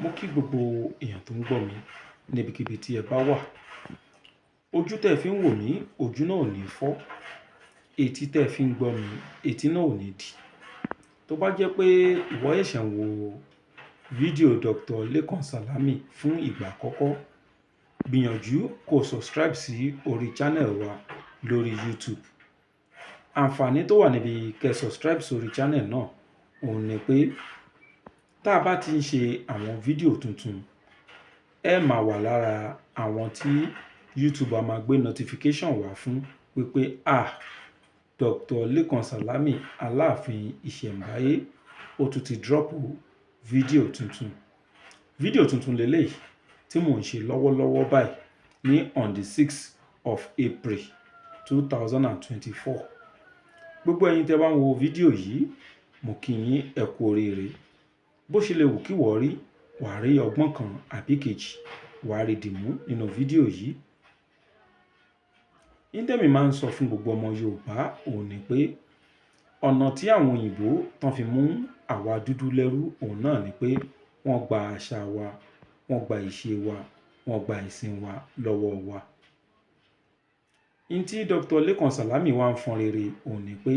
Mo kí gbogbo èèyàn tó ń gbọ́ mi níbikíbi tí ẹ bá wà. Ojú tẹ fi ń wò mí, ojú náà ò ní fọ́. Etí tẹ fi ń gbọ́ mi, etí náà ò ní dì. Tó bá jẹ́ pé ìwọ ṣẹ̀ṣẹ̀ ń wo fídíò Dr. Lekan Salami fún ìgbà àkọ́kọ́, gbìyànjú kó subscribe sí orí channel wa lórí YouTube. Àǹfààní tó wà níbí kẹ́ subscribe sórí channel náà òun ni pé tá a bá ti ń ṣe àwọn fídíò tuntun, ẹ máa wà lára àwọn tí YouTube á máa gbé notification wá fún wípé Dr. Lekan Salami Aláàfin Ìṣẹ̀mbáyé ó tún ti drop fídíò tuntun. Fídíò tuntun lélẹ́yìí tí mò ń ṣe lọ́wọ́lọ́wọ́ báyìí ní on the 6th of April 2024. Gbogbo ẹ̀yin tẹ́ bá ń wo fídíò yìí, mo kí yín ẹ kú oríire. Bó ṣe lè wù kí wọ́n rí, wà á rí ọgbọ́n kan àbí kejì, wà á rí dìmú nínú fídíò yìí. Índẹ́mì máa ń sọ fún gbogbo ọmọ Yorùbá òun ni pé ọ̀nà tí àwọn òyìnbó tán fi mú àwa dúdú lẹ́rú òun náà ni pé wọ́n gba àṣà wa, wọ́n gba ìṣe wa, wọ́n gba ìsìn wa lọ́wọ́ wa. Tí Dr. Lekan Salami wá ń fọn rere òun ni pé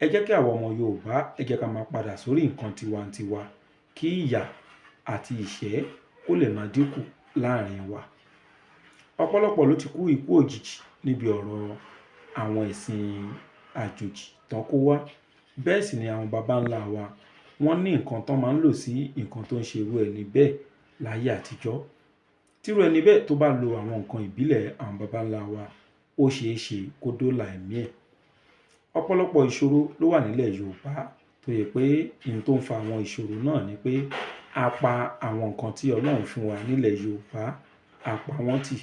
ẹ jẹ́ kí àwọn ọmọ Yorùbá ẹ jẹ́ ká máa padà sórí nǹkan tiwantiwa kí ìyà àti ìṣẹ́ kó lè máa dínkù láàrin wa. Ọ̀pọ̀lọpọ̀ ló ti kú ikú òjijì níbi ọ̀rọ̀ àwọn ẹ̀sìn àjòjì tán kó wá. Bẹ́ẹ̀ sì ni àwọn baba ńlá wa wọ́n ní nǹkan tán máa ń lò sí nǹkan tó ń ṣe irú ẹni bẹ́ẹ̀ láyé àtijọ́. Tírú ẹni bẹ́ẹ̀ tó bá lo àwọn nǹkan ìbílẹ̀ àwọn baba ńlá wa, ó ṣeé ṣe kó dóòlà ẹ̀mí ẹ̀. Ọ̀pọ̀lọpọ̀ ìṣòro ló wà nílẹ̀ Yorùbá tó yẹ pé ohun tó ń fa àwọn ìṣòro náà ni pé a pa àwọn nǹkan tí Ọlọ́run fún wa nílẹ̀ Yorùbá, a pa wọ́n tì.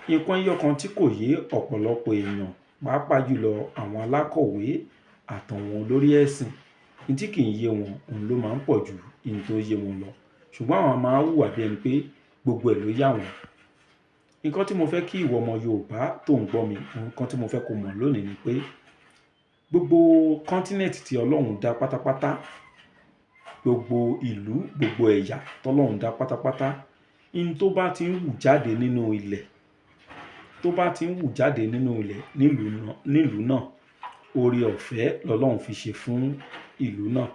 Nǹkan ẹyọ kan tí kò yé ọ̀pọ̀lọpọ̀ èèyàn, pàápàá jùlọ àwọn alákọ̀wé àtàwọn olórí ẹ̀sìn, ohun tí kì í yé wọn òun ló máa ń pọ̀ ju ohun tó yé wọn lọ. Ṣùgbọ́n àwọn máa ń hùwà bí ẹni pé gbogbo ẹ̀ ló yà wọ́n. Nǹkan tí mo fẹ́ kí ìwọ ọmọ Yorùbá tó ń gbọ́ mi, nǹkan tí mo fẹ́ kó mọ̀ lónìí ni pé gbogbo kọ́ńtínẹ̀tì tí Ọlọ́run dá pátápátá, gbogbo ìlú, gbogbo ẹ̀yà tọ́lọ́run dá pátápátá, ohun tó bá ti ń hù jáde nínú ilẹ̀, tó bá ti ń hù jáde nínú ilẹ̀ nílùú náà, oore ọ̀fẹ́ lọ́lọ́run fi ṣe fún ìlú náà.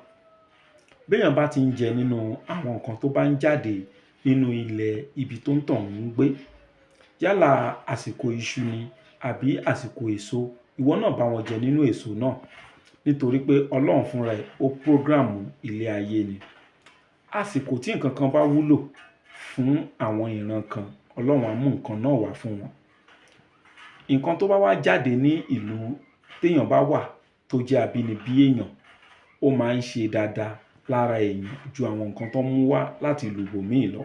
Béèyàn bá ti ń jẹ nínú àwọn nǹkan tó bá ń jáde nínú ilẹ̀ ibi tó ń tàn ń gbé, yálà àsìkò iṣu ni àbí àsìkò èso, ìwọ náà bá wọn jẹ nínú èso náà. Nítorí pé Ọlọ́run fúnra ẹ̀ ó prógrámù ilé ayé ni. Àsìkò tí nǹkan kan bá wúlò fún àwọn ìran kan, Ọlọ́run á mú nǹkan náà wá fún wọn. Nǹkan tó bá wá jáde ní ìlú téèyàn bá wà tó jẹ́ abínibí èèyàn, ó máa ń ṣe dáadáa lára èèyàn ju àwọn nǹkan tó mú wá láti ìlú ibòmíì lọ.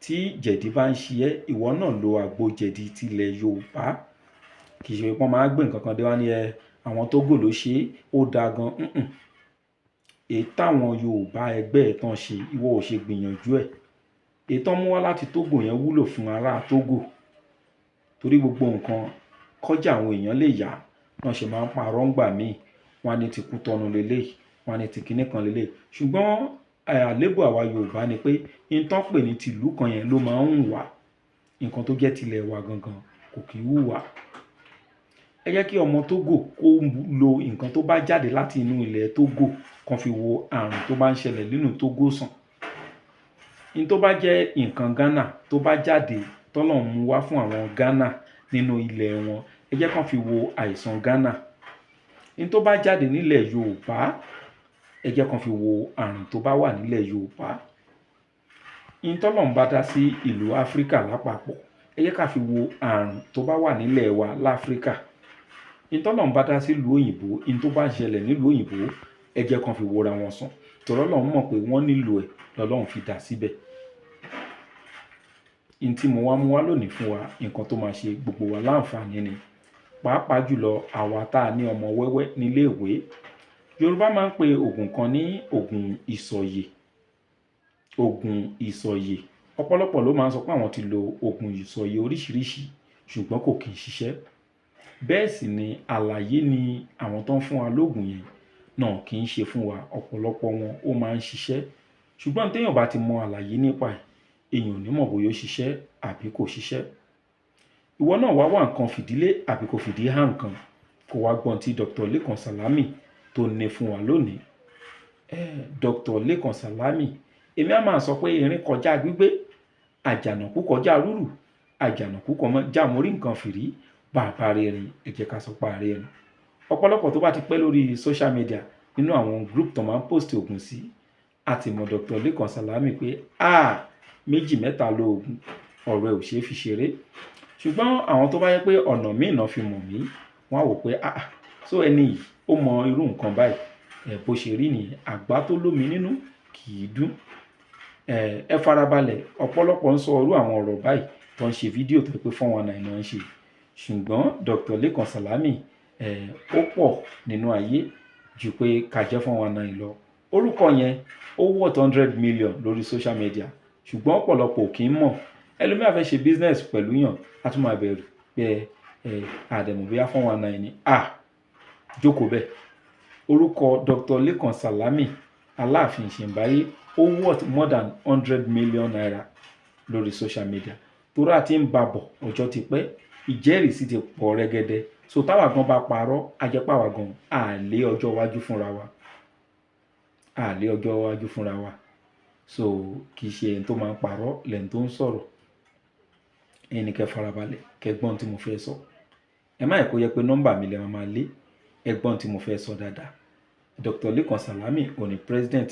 Tí jẹ̀dí bá ń ṣe ẹ́, ìwọ náà lo àgbo jẹ̀dí tilẹ̀ Yorùbá. Kì í ṣe pé wọ́n máa gbé nǹkan kan dé wá ní àwọn Tógò ló ṣe é, ó dáa gan. Èyí táwọn Yorùbá ẹgbẹ́ ẹ̀ tán ṣe, ìwọ ò ṣe gbìyànjú ẹ̀. Èyí tán mú wá láti Tógò yẹn wúlò fún ará Tógò. Torí gbogbo nǹkan kọ́jà àwọn èèyàn lè yá, wọ́n ṣe máa ń parọ́ ńgbà míì. Wọ́n á ní ti Kútọnu leléyìí, wọ́n á ní ti kinní kan leléyìí. Ṣùgbọ́n àléébù àwa Yorùbá ni pé ohun tán pè ní tìlú kan yẹn ló máa ń hù wá. Nǹkan tó jẹ́ tilẹ̀ wa gangan kò kì í hù wá. Ẹ jẹ́ kí ọmọ Tógò kó lo nǹkan tó bá jáde láti inú ilẹ̀ Tógò kan fi wo àrùn tó bá ń ṣẹlẹ̀ nínú Tógò sàn. Ohun tó bá jẹ́ nǹkan Ghana tó bá jáde tọ́lọ́run mú wá fún àwọn Ghana nínú ilẹ̀ wọn, ẹ jẹ́ kán fi wo àìsàn Ghana. Ohun tó bá jáde nílẹ̀ Yorùbá, ẹ jẹ́ kán fi wo àrùn tó bá wà nílẹ̀ Yorùbá. Ohun tọ́lọ́run bá dá sí ìlú Áfríkà lápapọ̀, ẹ jẹ́ ká fi wo àrùn tó bá wà nílẹ̀ wa láfríkà. Ohun tọ́lọ́run bá dá sí ìlú òyìnbó, ohun tó bá ń ṣẹlẹ̀ nílùú òyìnbó, ẹ jẹ́ kán fi wora wọn sàn. Torí Ọlọ́run mọ̀ pé wọ́n nílò ẹ̀ lọ́lọ́run fi dá síbẹ̀. Ohun tí mo wá mú wá lónìí fún wa, nǹkan tó máa ṣe gbogbo wa láǹfààní ni. Pàápàá jùlọ àwa tá a ní ọmọ wẹ́wẹ́ nílé ìwé. Yorùbá máa ń pe òògùn kan ní òògùn ìsọ̀yè. Òògùn ìsọ̀yè. Ọ̀pọ̀lọpọ̀ ló máa ń sọ pé àwọn ti lo òògùn ìsọ̀yè oríṣiríṣi, ṣùgbọ́n kò kì í ṣiṣẹ́. Bẹ́ẹ̀ sì ni àlàyé ni àwọn tó ń fún wa lóògùn yẹn náà kì í ṣe fún wa. Ọ̀pọ̀lọpọ̀ wọn ó máa ń ṣiṣẹ́, ṣùgbọ́n téèyàn bá ti mọ àlàyé nípa ẹ̀ èèyàn ò ní mọ̀ bóyá ó ṣiṣẹ́ àbí kò ṣiṣẹ́. Ìwọ náà wá nǹkan fìdílé àbí kò fìdí há nǹkan kó wá gbọ́n tí Dr. Lékan Sàlámì tó ní fún wa lónìí. Dr. Lékan Sàlámì, èmi á máa sọ pé erin kọjá gbígbé, àjànàkú kọjá rúrù, àjànàkú kọjá mórí nǹkan fìrí, bàbá rẹ̀ rìn ẹ jẹ́ ká sọ pé ààrẹ ẹnu. Ọ̀pọ̀lọpọ̀ tó bá ti pẹ́ lórí social media nínú àwọn group tó máa ń post oògùn sí àti mọ̀ Dr. Lékan Sàlámì pé méjì mẹ́ta lo oògùn ọ̀rọ̀ ẹ̀ ò ṣeé fi ṣeré. Ṣùgbọ́n àwọn tó bá yẹ pé ọ̀nà míì náà fi mọ̀ mí wọ́n á wò pé so ẹni yìí ó mọ irú nǹkan báyìí bó ṣe rí nìyẹn, àgbá tó lómi nínú kì í dún. Ẹ farabalẹ̀, ọ̀pọ̀lọpọ̀ ń sọ irú àwọn ọ̀rọ̀ báyìí tó ń ṣe fídíò tó pé 419 náà ń ṣe, ṣùgbọ́n Dr. Lékan Sàlámì ó pọ̀ nínú ayé ju pé ká jẹ́ 419 lọ. Orúkọ yẹn ó worth 100 million lórí social media, ṣùgbọ́n ọ̀pọ̀lọpọ̀ kì í mọ̀. Ẹlòmíà fẹ́ ṣe business pẹ̀lú yàn á tún máa bẹ̀rù pé àdẹ̀mọ̀ bóyá 419 ni jókòó bẹ́ẹ̀. Orúkọ Dr. Lékan Sàlámì Aláàfin Ìṣẹ̀ǹbáyé ó worth more than 100 million naira lórí social media. Torí àti ń babọ̀ ọjọ́ ti pẹ́, ìjẹ́rìísí ti pọ̀ rẹ́gẹ́dẹ́. So táwa gan bá parọ́ ajẹ́pàwà gan àlé ọjọ́ iwájú fúnra wa. So kì í ṣe ẹni tó máa ń parọ́ lẹ́ni tó ń sọ̀rọ̀. Ẹni kẹ́ farabalẹ̀ kẹ́gbọ́n tí mo fẹ́ sọ. Ẹ má yẹ kó yẹ pé nọ́mbà mi lè máa lé ẹgbọ́n tí mo fẹ́ sọ dáadáa. Dr. Lékan Sàlámì òní President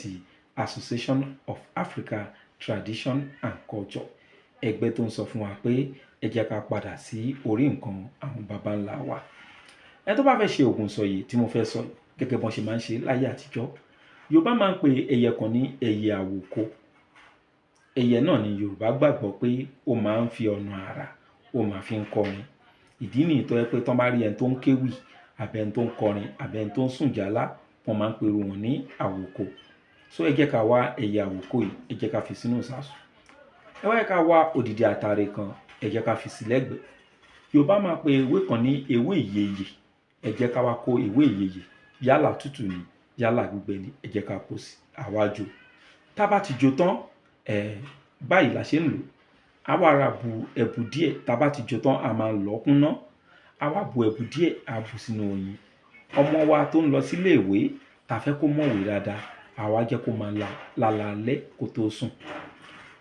Association of Africa Tradition and Culture, ẹgbẹ́ tó ń sọ fún wa pé ẹ jẹ́ ká padà sí orí nǹkan àwọn baba ńlá wa. Ẹ tó bá fẹ́ ṣe oògùn sọ̀yè tí mo fẹ́ sọ gẹ́gẹ́ bọ́n ṣe máa ń ṣe láyé àtijọ́, Yorùbá máa ń pe ẹyẹ kan ní ẹyẹ àwòko. Ẹyẹ náà ni Yorùbá gbàgbọ́ pé ó máa ń fi ọ̀nà àrà ó máa fi ń kọrin. Ìdí nìyí tó yẹ pé tán bá rí ẹni tó ń kéwì àbẹ́ ẹni tó ń kọrin àbẹ́ ẹni tó ń sùn jálá wọ́n máa ń pe irú wọn ní àwòko. So ẹ jẹ́ ká wá ẹyẹ àwòko yìí, ẹ jẹ́ ká fi sínú ìsasùn. Ẹ wá yẹ ká wá òdìdí àtàrẹ kan, ẹ jẹ́ ká fi sí lẹ́gbẹ̀ẹ́. Yorùbá máa pe ewé kan ní ewé ìyeyè. Ẹ jẹ́ ká wá kó ewé ìyeyè, yálà tútù ni yálà gbígbẹ ni, ẹ jẹ́ ká kó sí àwájú. Tá bá ti jó tán, báyìí la ṣe ń lò. A wá ra bu ẹ̀bù díẹ̀, tá bá ti jó tán a máa lọ̀ kúnná. A wá bu ẹ̀bù díẹ̀, a bù sínú oyin. Ọmọ wa tó ń lọ sílé ìwé tá fẹ́ kó mọ̀wé dáadáa, a wá jẹ́ kó máa lálẹ́ kó tó sùn.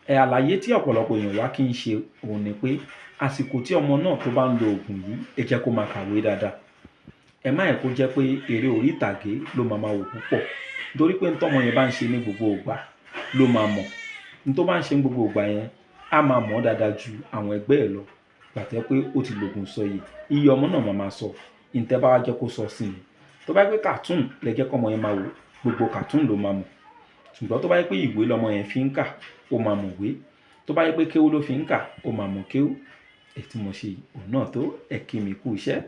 Àlàyé tí ọ̀pọ̀lọpọ̀ èèyàn wá kí ń ṣe òun ni pé àsìkò tí ọmọ náà tó bá ń lo oògùn yìí ẹ jẹ́ kó máa kàwé dáadáa. Ẹ má yẹ kó jẹ́ pé eré orí ìtàgé ló máa wò púpọ̀, nítorí pé ntọ́mọ yẹn bá ń ṣe ní gbogbo ìgbà ló máa mọ̀. Ntó bá ń ṣe ní gbogbo ìgbà yẹn á máa mọ̀ dáadáa ju àwọn ẹgbẹ́ ẹ̀ lọ. Gbàtẹ́ pé ó ti lògùn sọ̀yè, iye ọmọ náà máa sọ ìtẹ́ bá wá jẹ́ kó sọ sí ni. Tó bá yẹ pé cartoon lẹ jẹ́ kọ́mọ yẹn máa wò, gbogbo cartoon ló máa mọ̀. Ṣùgbọ́n tó bá yẹ pé ìwé lọmọ yẹn fi ń kà, ó máa mọ̀ ìwé. Tó bá yẹ pé kéwú ló fi ń kà, ó máa mọ̀ kéwú. Tí mo ṣe òun náà tó, ẹ kí mi kú iṣẹ́.